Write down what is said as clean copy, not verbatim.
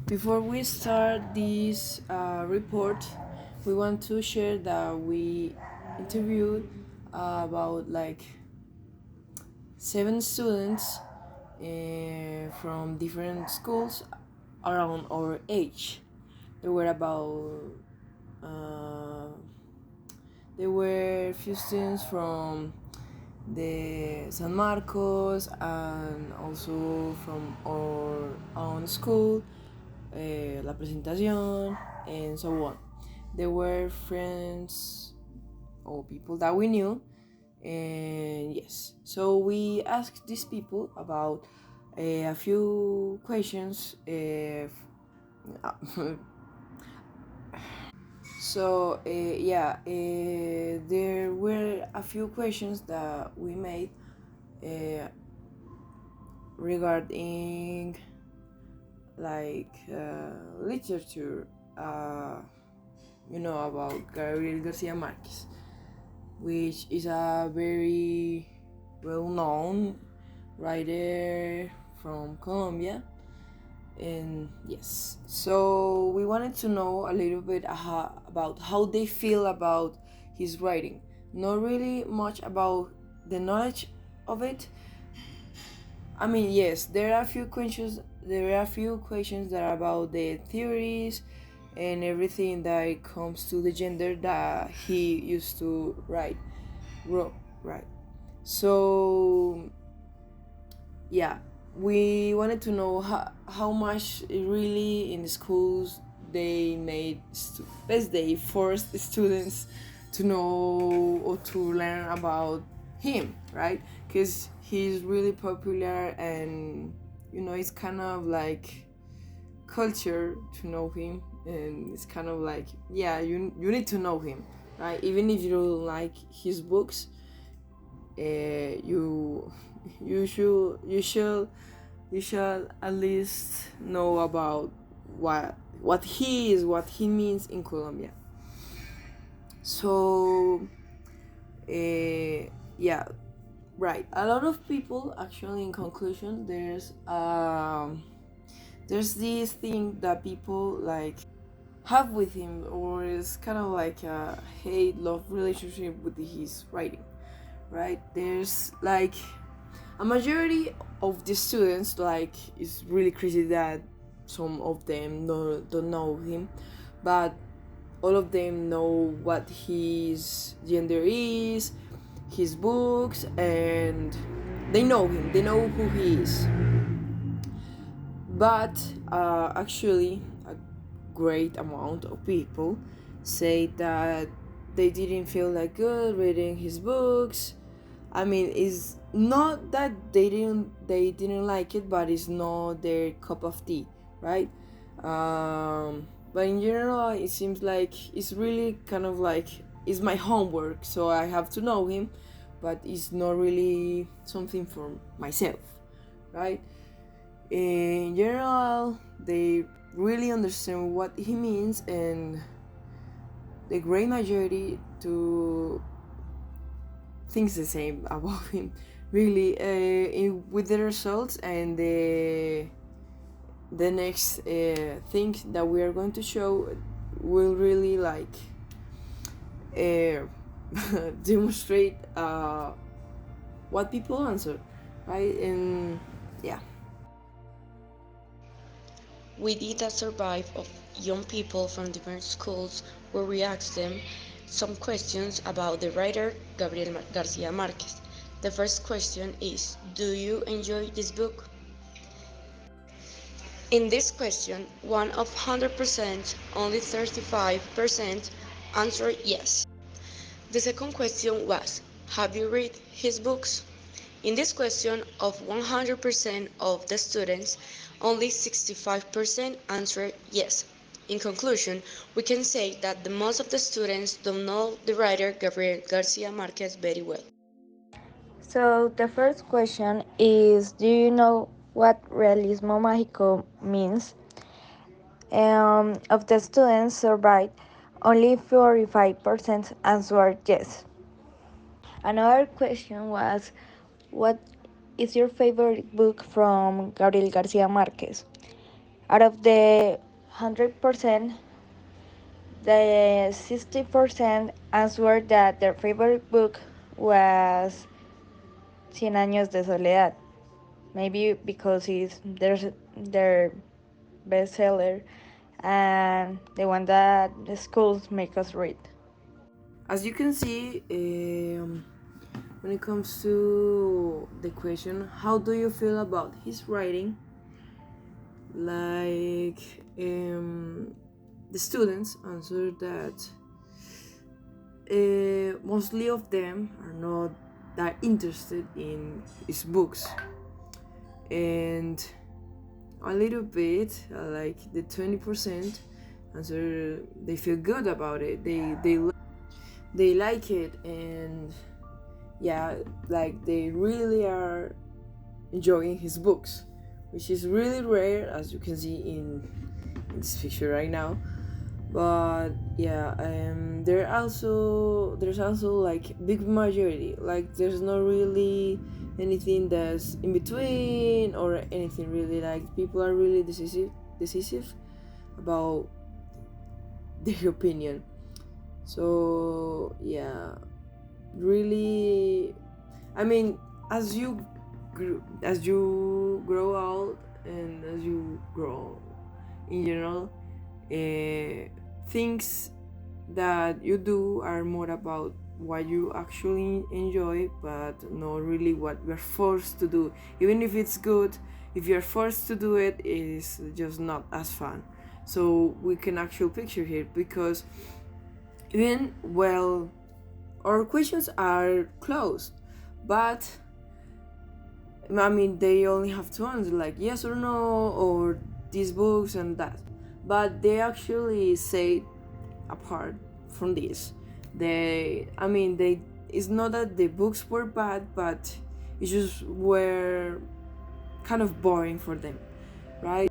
Before we start this report, we want to share that we interviewed about like 7 students from different schools around our age. There were about uh, there were few students from the San Marcos and also from our own school, La Presentación, and so on. They were friends or people that we knew, and yes, so we asked these people about a few questions. There were a few questions that we made uh, regarding like literature, about Gabriel Garcia Marquez, which is a very well-known writer from Colombia. And yes, so we wanted to know a little bit about how they feel about his writing. Not really much about the knowledge of it. I mean, yes, there are a few questions. There are a few questions that are about the theories and everything that comes to the gender that he used to wrote, right? So yeah, we wanted to know how much really in the schools they made best they forced students to know or to learn about him, right? Because he's really popular, and it's kind of like culture to know him, and it's kind of like, yeah, you need to know him, right? Even if you don't like his books, you you should at least know about what he is, what he means in Colombia. So yeah, right. A lot of people actually, in conclusion, there's this thing that people like have with him, or is kind of like a hate love relationship with his writing, right? There's like a majority of the students, like, it's really crazy that some of them don't know him, but all of them know what his gender is, his books, and they know him, they know who he is. But actually, a great amount of people say that they didn't feel like good reading his books. I mean, it's not that they didn't like it, but it's not their cup of tea, right? But in general, it seems like it's really kind of like it's my homework, so I have to know him, but it's not really something for myself, right? In general, they really understand what he means, and the great majority to thinks the same about him, really. With the results and the next thing that we are going to show will really like uh, demonstrate what people answer, right? And yeah. We did a survey of young people from different schools where we asked them some questions about the writer Gabriel Garcia Marquez. The first question is, do you enjoy this book? In this question, one of 100%, only 35% answered yes. The second question was, have you read his books? In this question, of 100% of the students, only 65% answered yes. In conclusion, we can say that the most of the students don't know the writer Gabriel Garcia Marquez very well. So the first question is, do you know what realismo mágico means? Of the students surveyed, only 45% answered yes. Another question was, what is your favorite book from Gabriel Garcia Marquez? Out of the 100%, the 60% answered that their favorite book was Cien Años de Soledad. Maybe because it's their bestseller and the one that the schools make us read. As you can see, when it comes to the question, how do you feel about his writing? Like, the students answered that mostly of them are not that interested in his books, and a little bit, like the 20%, answer they feel good about it. They like it, and yeah, like they really are enjoying his books, which is really rare, as you can see in this picture right now. But yeah, there's also like big majority, like there's not really anything that's in between or anything really. Like people are really decisive about their opinion. So yeah, really, I mean, as you grow out and as you grow in general, things that you do are more about what you actually enjoy, but not really what you're forced to do. Even if it's good, if you're forced to do it, is just not as fun. So we can actually picture here, because even, well, our questions are closed, but I mean, they only have two answers, like yes or no, or these books and that. But they actually say, apart from this, it's not that the books were bad, but it just were kind of boring for them, right?